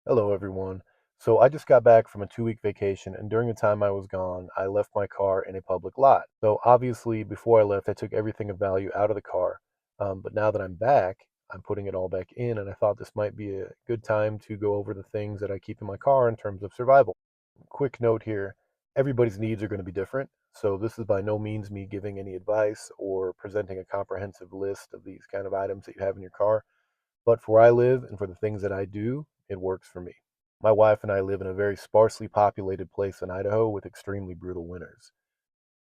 Hello, everyone. So I just got back from a 2 week vacation, and during the time I was gone, I left my car in a public lot. So obviously, before I left, I took everything of value out of the car. But now that I'm back, I'm putting it all back in, and I thought this might be a good time to go over the things that I keep in my car in terms of survival. Quick note here, everybody's needs are going to be different. So this is by no means me giving any advice or presenting a comprehensive list of these kind of items that you have in your car. But for where I live and for the things that I do, it works for me. My wife and I live in a very sparsely populated place in Idaho with extremely brutal winters.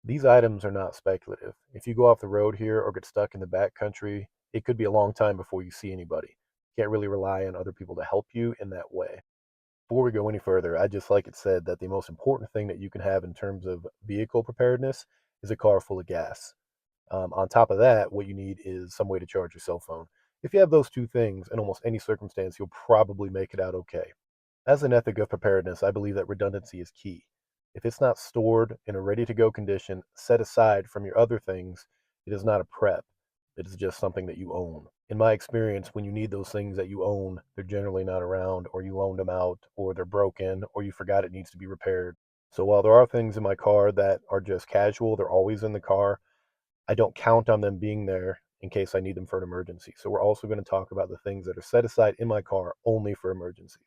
These items are not speculative. If you go off the road here or get stuck in the back country, it could be a long time before you see anybody. You can't really rely on other people to help you in that way. Before we go any further, I'd just like it said that the most important thing that you can have in terms of vehicle preparedness is a car full of gas. On top of that, what you need is some way to charge your cell phone. If you have those two things in almost any circumstance, you'll probably make it out okay. As an ethic of preparedness, I believe that redundancy is key. If it's not stored in a ready to go condition, set aside from your other things, it is not a prep. It is just something that you own. In my experience, when you need those things that you own, they're generally not around, or you loaned them out, or they're broken, or you forgot it needs to be repaired. So while there are things in my car that are just casual, they're always in the car, I don't count on them being there in case I need them for an emergency. So we're also going to talk about the things that are set aside in my car only for emergencies.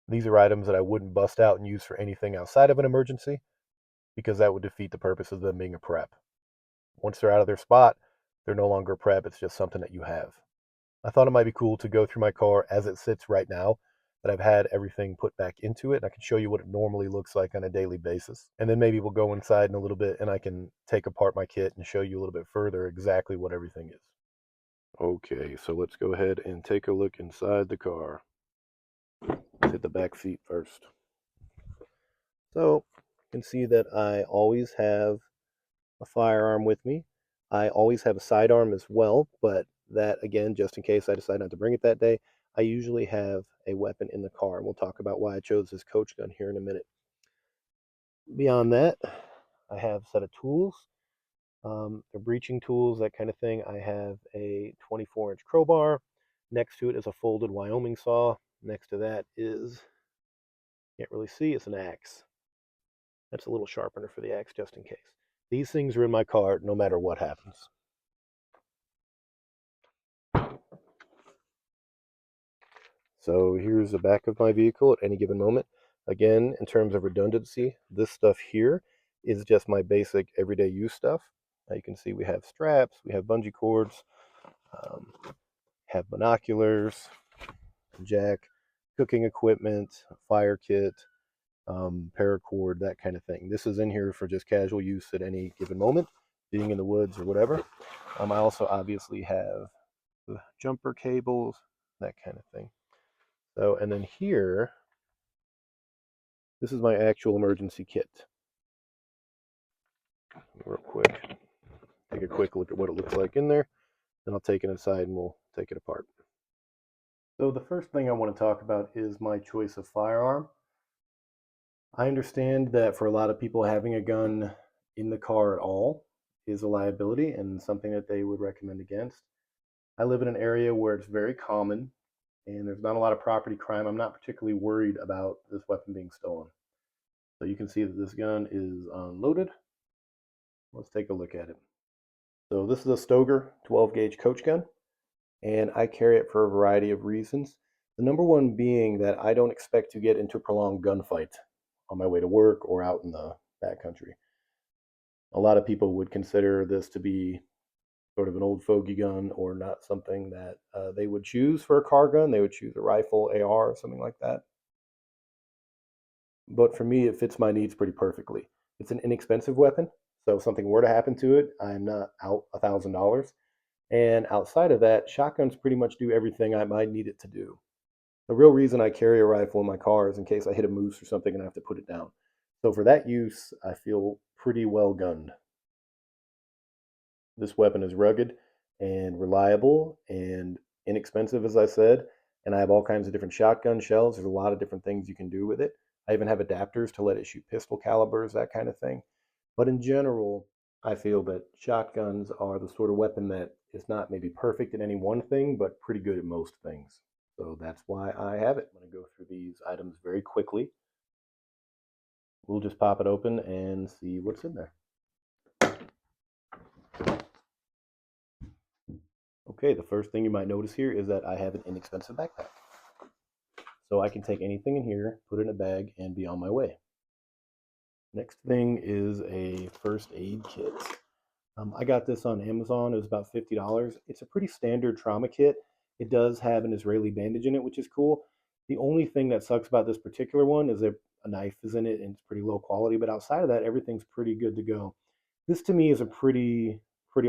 These are items that I wouldn't bust out and use for anything outside of an emergency because that would defeat the purpose of them being a prep. Once they're out of their spot, they're no longer a prep, it's just something that you have. I thought it might be cool to go through my car as it sits right now, that I've had everything put back into it. And I can show you what it normally looks like on a daily basis. And then maybe we'll go inside in a little bit and I can take apart my kit and show you a little bit further exactly what everything is. Okay, so let's go ahead and take a look inside the car. Let's hit the back seat first. So you can see that I always have a firearm with me. I always have a sidearm as well, but that again, just in case I decide not to bring it that day, I usually have a weapon in the car. And we'll talk about why I chose this coach gun here in a minute. Beyond that, I have a set of tools. They're breaching tools, that kind of thing. I have a 24-inch crowbar. Next to it is a folded Wyoming saw. Next to that is, can't really see, it's an axe. That's a little sharpener for the axe just in case. These things are in my car no matter what happens. So here's the back of my vehicle at any given moment. Again, in terms of redundancy, this stuff here is just my basic everyday use stuff. Now you can see we have straps, we have bungee cords, um, have binoculars, jack, cooking equipment, fire kit, paracord, that kind of thing. This is in here for just casual use at any given moment, being in the woods or whatever. I also obviously have the jumper cables, that kind of thing. So, and then here, this is my actual emergency kit. Real quick, take a quick look at what it looks like in there. Then I'll take it inside and we'll take it apart. So the first thing I want to talk about is my choice of firearm. I understand that for a lot of people, having a gun in the car at all is a liability and something that they would recommend against. I live in an area where it's very common and there's not a lot of property crime. I'm not particularly worried about this weapon being stolen. So you can see that this gun is unloaded. Let's take a look at it. So this is a Stoger 12 gauge coach gun, and I carry it for a variety of reasons. The number one being that I don't expect to get into a prolonged gunfight on my way to work or out in the backcountry. A lot of people would consider this to be sort of an old fogey gun or not something that they would choose for a car gun. They would choose a rifle, AR, or something like that. But for me, it fits my needs pretty perfectly. It's an inexpensive weapon, so if something were to happen to it, I'm not out $1,000. And outside of that, shotguns pretty much do everything I might need it to do. The real reason I carry a rifle in my car is in case I hit a moose or something and I have to put it down. So for that use, I feel pretty well gunned. This weapon is rugged and reliable and inexpensive, as I said. And I have all kinds of different shotgun shells. There's a lot of different things you can do with it. I even have adapters to let it shoot pistol calibers, that kind of thing. But in general, I feel that shotguns are the sort of weapon that is not maybe perfect at any one thing, but pretty good at most things. So that's why I have it. I'm going to go through these these items very quickly. We'll just pop it open and see what's in there. Okay, the first thing you might notice here is that I have an inexpensive backpack. So I can take anything in here, put it in a bag, and be on my way. Next thing is a first aid kit. I got this on Amazon. It was about $50. It's a pretty standard trauma kit. It does have an Israeli bandage in it, which is cool. The only thing that sucks about this particular one is that a knife is in it and it's pretty low quality. But outside of that, everything's pretty good to go. This to me is a pretty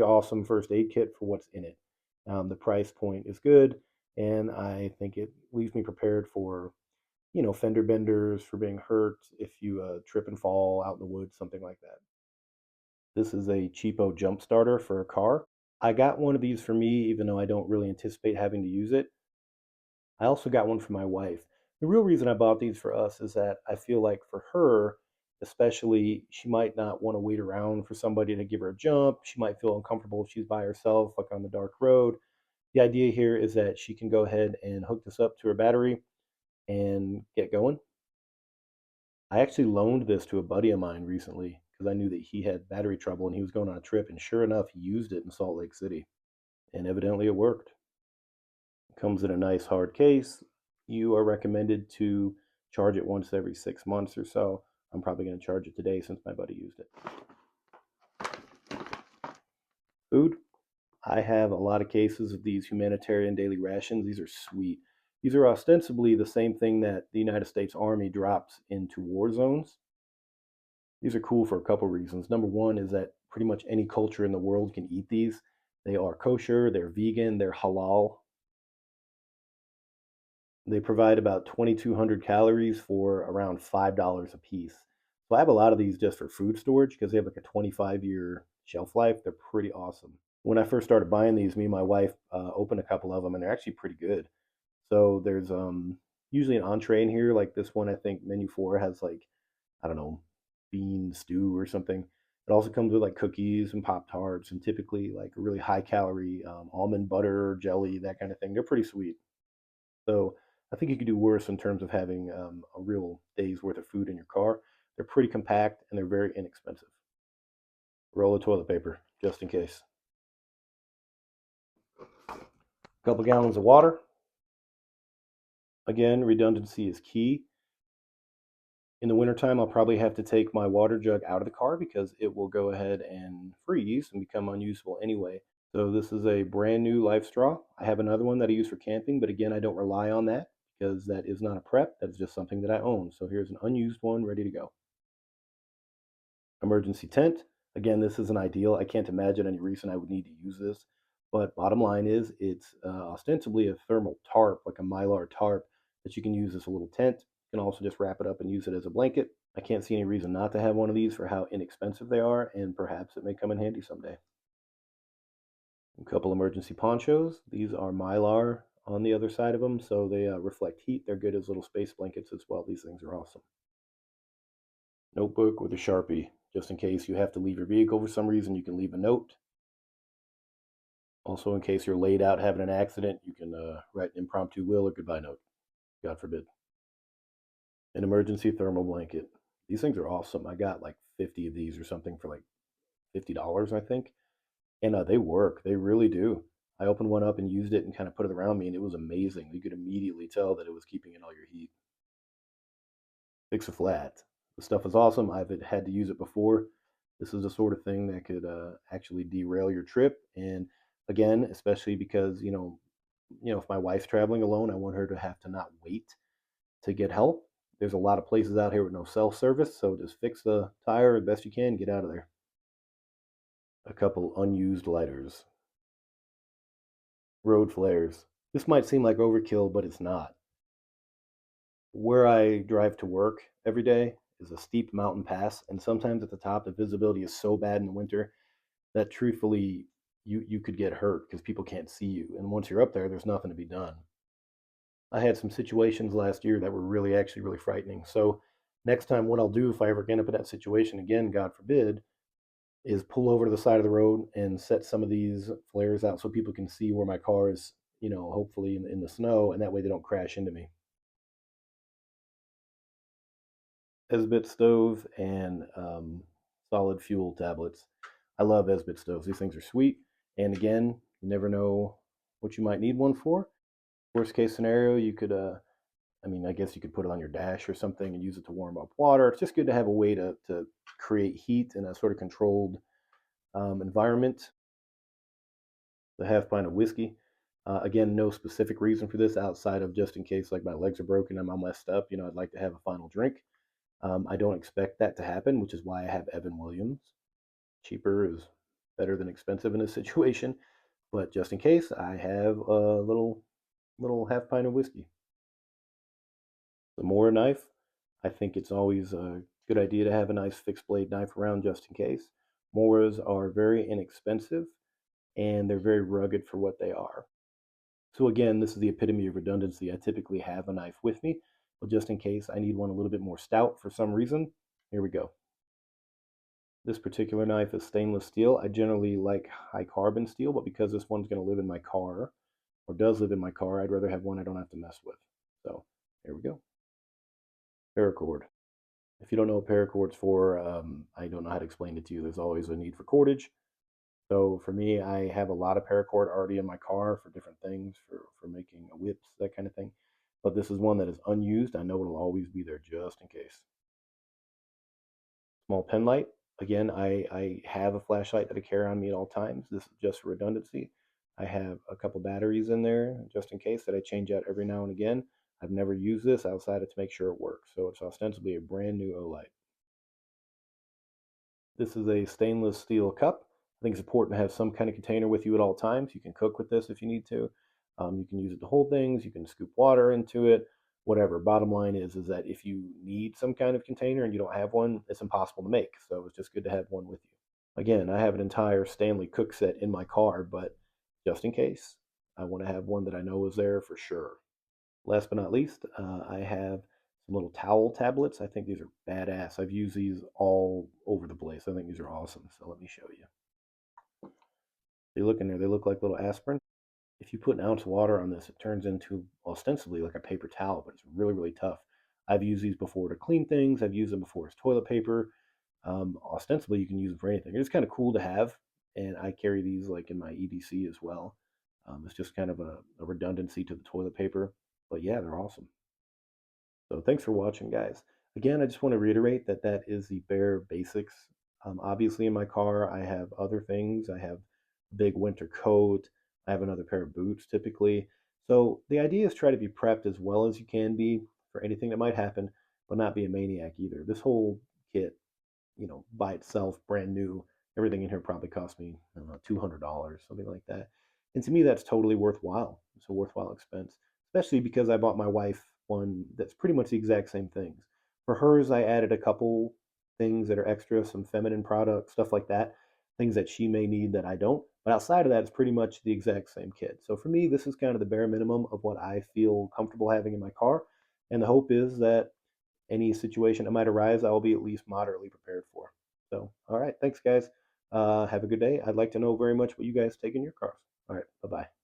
awesome first aid kit for what's in it. The price point is good, and I think it leaves me prepared for fender benders, for being hurt if you trip and fall out in the woods, something like that. This is a cheapo jump starter for a car. I got one of these for me, even though I don't really anticipate having to use it. I also got one for my wife. The real reason I bought these for us is that I feel like for her, especially, she might not want to wait around for somebody to give her a jump. She might feel uncomfortable if she's by herself, like on the dark road. The idea here is that she can go ahead and hook this up to her battery and get going. I actually loaned this to a buddy of mine recently because I knew that he had battery trouble and he was going on a trip. And sure enough, he used it in Salt Lake City. And evidently it worked. It comes in a nice hard case. You are recommended to charge it once every 6 months or so. I'm probably going to charge it today since my buddy used it. Food. I have a lot of cases of these humanitarian daily rations. These are sweet. These are ostensibly the same thing that the United States Army drops into war zones. These are cool for a couple reasons. Number one is that pretty much any culture in the world can eat these. They are kosher, they're vegan, they're halal. They provide about 2,200 calories for around $5 a piece. So I have a lot of these just for food storage because they have like a 25-year shelf life. They're pretty awesome. When I first started buying these, me and my wife opened a couple of them, and they're actually pretty good. So there's usually an entree in here, like this one. I think menu four has like, I don't know, bean stew or something. It also comes with like cookies and Pop Tarts, and typically like a really high calorie almond butter jelly, that kind of thing. They're pretty sweet. So I think you could do worse in terms of having a real day's worth of food in your car. They're pretty compact and they're very inexpensive. Roll of toilet paper, just in case. A couple gallons of water. Again, redundancy is key. In the wintertime, I'll probably have to take my water jug out of the car because it will go ahead and freeze and become unusable anyway. So this is a brand new life straw. I have another one that I use for camping, but again, I don't rely on that because that is not a prep. That's just something that I own. So here's an unused one ready to go. Emergency tent. Again, this isn't ideal. I can't imagine any reason I would need to use this. But bottom line is it's ostensibly a thermal tarp, like a mylar tarp that you can use as a little tent. You can also just wrap it up and use it as a blanket. I can't see any reason not to have one of these for how inexpensive they are, and perhaps it may come in handy someday. A couple emergency ponchos. These are mylar on the other side of them, so they reflect heat. They're good as little space blankets as well. These things are awesome. Notebook with a Sharpie, just in case you have to leave your vehicle for some reason, you can leave a note. Also, in case you're laid out having an accident, you can write an impromptu will or goodbye note, God forbid. An emergency thermal blanket. These things are awesome. I got like 50 of these or something for like $50, I think. And they work. They really do. I opened one up and used it and kind of put it around me, and it was amazing. You could immediately tell that it was keeping in all your heat. Fix a flat. The stuff is awesome. I've had to use it before. This is the sort of thing that could actually derail your trip. And again, especially because if my wife's traveling alone, I want her to have to not wait to get help. There's a lot of places out here with no self service, so just fix the tire the best you can. Get out of there. A couple unused lighters. Road flares. This might seem like overkill, but it's not. Where I drive to work every day is a steep mountain pass, and sometimes at the top the visibility is so bad in the winter that truthfully you could get hurt because people can't see you. And once you're up there, there's nothing to be done. I had some situations last year that were really frightening. So next time, what I'll do if I ever end up in that situation again, God forbid, is pull over to the side of the road and set some of these flares out so people can see where my car is, hopefully in the snow, and that way they don't crash into me. Esbit stove and solid fuel tablets. I love Esbit stoves. These things are sweet. And again, you never know what you might need one for. Worst case scenario, you could, I mean, I guess you could put it on your dash or something and use it to warm up water. It's just good to have a way to create heat in a sort of controlled environment. The half pint of whiskey. Again, no specific reason for this outside of just in case like my legs are broken, I'm all messed up. I'd like to have a final drink. I don't expect that to happen, which is why I have Evan Williams. Cheaper is better than expensive in this situation, but just in case, I have a little half pint of whiskey. The Mora knife, I think it's always a good idea to have a nice fixed blade knife around just in case. Moras are very inexpensive and they're very rugged for what they are. So again, this is the epitome of redundancy. I typically have a knife with me, but just in case I need one a little bit more stout for some reason, here we go. This particular knife is stainless steel. I generally like high carbon steel, but because this one's going to live in my car, or does live in my car, I'd rather have one I don't have to mess with. So here we go. Paracord. If you don't know what paracord's for, I don't know how to explain it to you. There's always a need for cordage. So for me, I have a lot of paracord already in my car for different things, for making whips, that kind of thing. But this is one that is unused. I know it'll always be there just in case. Small pen light. Again, I have a flashlight that I carry on me at all times. This is just for redundancy. I have a couple batteries in there just in case that I change out every now and again. I've never used this outside of to make sure it works. So it's ostensibly a brand new Olight. This is a stainless steel cup. I think it's important to have some kind of container with you at all times. You can cook with this if you need to. You can use it to hold things. You can scoop water into it, whatever. Bottom line is that if you need some kind of container and you don't have one, it's impossible to make. So it's just good to have one with you. Again, I have an entire Stanley cook set in my car, but just in case, I want to have one that I know is there for sure. Last but not least, I have some little towel tablets. I think these are badass. I've used these all over the place. I think these are awesome. So let me show you. They look in there. They look like little aspirin. If you put an ounce of water on this, it turns into ostensibly like a paper towel, but it's really, really tough. I've used these before to clean things. I've used them before as toilet paper. Ostensibly, you can use them for anything. It's kind of cool to have, and I carry these like in my EDC as well. It's just kind of a redundancy to the toilet paper, but yeah, they're awesome. So thanks for watching, guys. Again, I just want to reiterate that that is the bare basics. Obviously, in my car, I have other things. I have a big winter coat. I have another pair of boots typically. So the idea is try to be prepped as well as you can be for anything that might happen, but not be a maniac either. This whole kit, by itself, brand new, everything in here probably cost me, I don't know, $200, something like that. And to me, that's totally worthwhile. It's a worthwhile expense, especially because I bought my wife one that's pretty much the exact same things. For hers, I added a couple things that are extra, some feminine products, stuff like that, things that she may need that I don't. But outside of that, it's pretty much the exact same kit. So for me, this is kind of the bare minimum of what I feel comfortable having in my car. And the hope is that any situation that might arise, I will be at least moderately prepared for. So, all right, thanks, guys. Have a good day. I'd like to know very much what you guys take in your cars. All right, bye bye.